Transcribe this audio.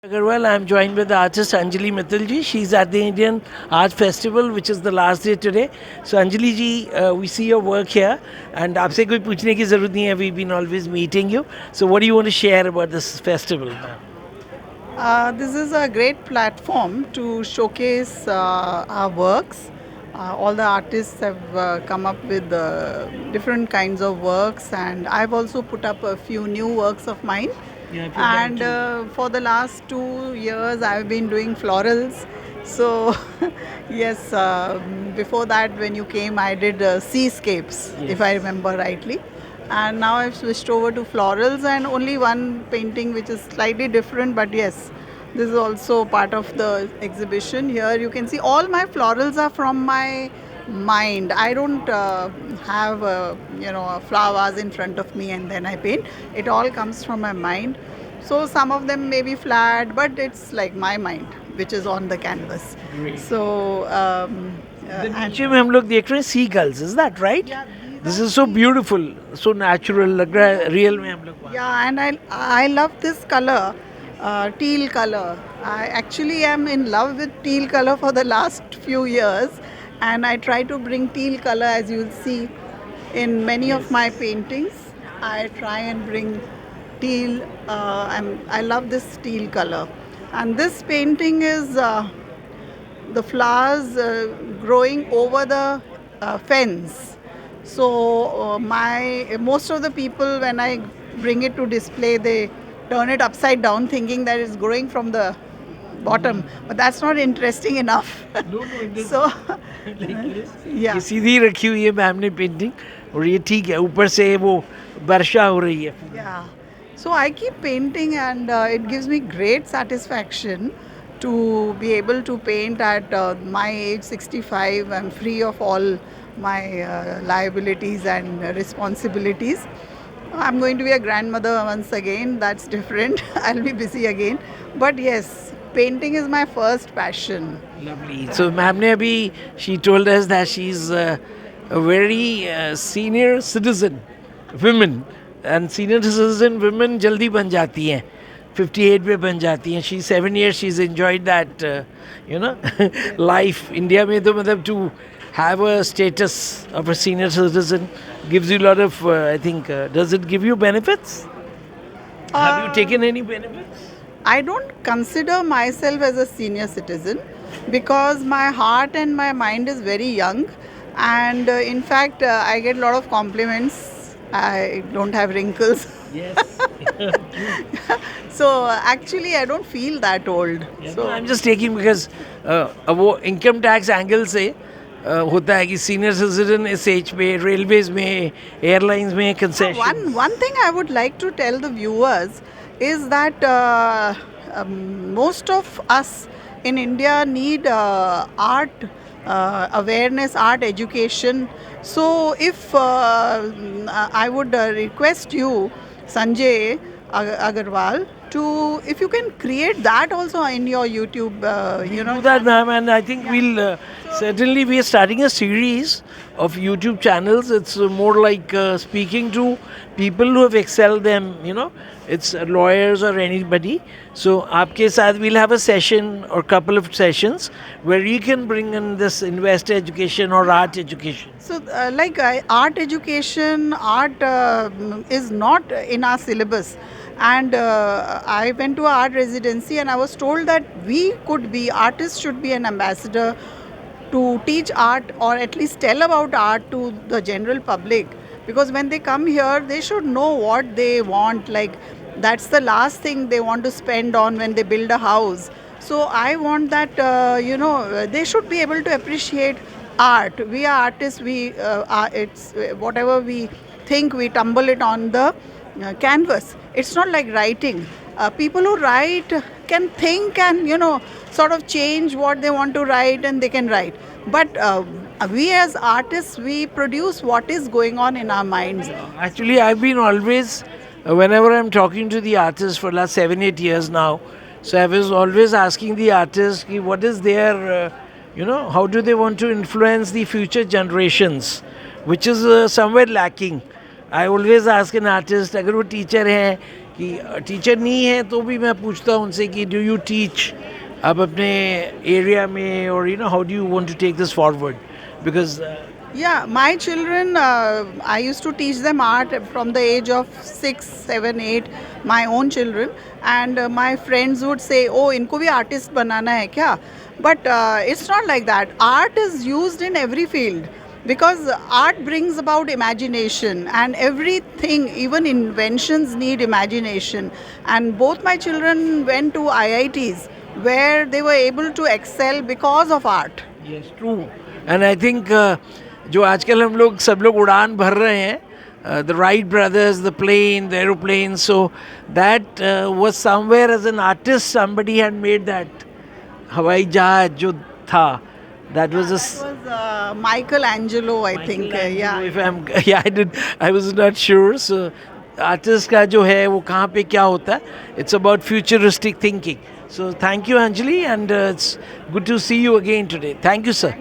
Agarwal, I'm joined with the artist Anjali Mittalji. She's at the Indian Art Festival, which is the last day today. So Anjali ji, we see your work here, and आपसे कोई पूछने की ज़रूरत नहीं है. We've been always meeting you. So what do you want to share about this festival, ma'am? This is a great platform to showcase our works. All the artists have come up with different kinds of works, and I've also put up a few new works of mine. Yeah, I've And done too. for the last 2 years, I've been doing florals. So, yes, before that, when you came, I did seascapes, if I remember rightly. And now I've switched over to florals and only one painting which is slightly different, but yes, this is also part of the exhibition. Here you can see all my florals are from my mind. I don't have a flower vase in front of me and then I paint. It all comes from my mind. So some of them may be flat, but it's like my mind which is on the canvas. Great. So The नीचे में हम लोग देख रहे हैं seagulls, is that right? Yeah, This is so beautiful, so natural. लग रहा है real में हम लोग. yeah, and I love this color, teal color. I actually am in love with teal color for the last few years, and I try to bring teal color, as you'll see in many of my paintings. I try and bring teal. I love this teal color, and this painting is the flowers growing over the fence. So my most of the people, when I bring it to display, they turn it upside down, thinking that it's growing from the bottom. But that's not interesting enough. No, it is So like this. yeah. ये सीधी रखी हुई है ma'am ने painting और ये ठीक है ऊपर से वो वर्षा हो रही है. Yeah. So I keep painting, and it gives me great satisfaction to be able to paint at my age 65. I'm free of all my liabilities and responsibilities. I'm going to be a grandmother once again. That's different. I'll be busy again. But yes, painting is my first passion. Lovely. So ma'am ने अभी she told us that she's a very senior citizen women, and senior citizen women जल्दी बन जाती हैं. 58 पे बन जाती हैं. She's 7 years. She's enjoyed that life. India में तो मतलब to have a status of a senior citizen gives you a lot of I think does it give you benefits? Have you taken any benefits? I don't consider myself as a senior citizen because my heart and my mind is very young, and in fact, I get a lot of compliments. I don't have wrinkles. Yes. So actually, I don't feel that old. So So I'm just taking because अब वो income tax angle से होता है कि senior citizen इस as पे railways में airlines में concession. one thing I would like to tell the viewers is that most of us in India need art awareness, art education. So if I would request you, Sanjay Agarwal, to if you can create that also in your YouTube, Do that, ma'am, and I think we'll certainly we are starting a series of YouTube channels. It's more like speaking to people who have excelled them. It's lawyers or anybody. So, आपके साथ we'll have a session or couple of sessions where you can bring in this investor education or art education. So, art education, art is not in our syllabus. And I went to art residency, and I was told that artists should be an ambassador to teach art, or at least tell about art to the general public. Because when they come here, they should know what they want. Like, that's the last thing they want to spend on when they build a house. So I want that, they should be able to appreciate art. We are artists. It's whatever we think, we tumble it on the canvas. It's not like writing. People who write can think and sort of change what they want to write, and they can write. But we as artists, we produce what is going on in our minds. Actually, I've been always, whenever I'm talking to the artists for last 7-8 years now, so I was always asking the artists ki what is their, how do they want to influence the future generations, which is somewhere lacking. I always ask an artist, अगर वो teacher है कि teacher नहीं है तो भी मैं पूछता हूँ उनसे कि डू यू टीच आप अपने एरिया में, और you know how do you want to take this forward, because Yeah, my children, I used to teach them art from the age of 6, 7, 8, my own children. And my friends would say, oh, इनको भी artist बनाना है क्या? But it's not like that. Art is used in every field because art brings about imagination, and everything, even inventions, need imagination. And both my children went to IITs where they were able to excel because of art. Yes true. And I think जो आजकल हम लोग सब लोग उड़ान भर रहे हैं, the Wright brothers, the plane, the aeroplane, so that was somewhere as an artist somebody had made that हवाई जहाज जो था, that was That was Michelangelo, I think. Yeah. if I'm yeah, I was not sure. So artist का जो है वो कहाँ पे क्या होता है, it's about futuristic thinking. So thank you, Anjali, and it's good to see you again today. Thank you, sir.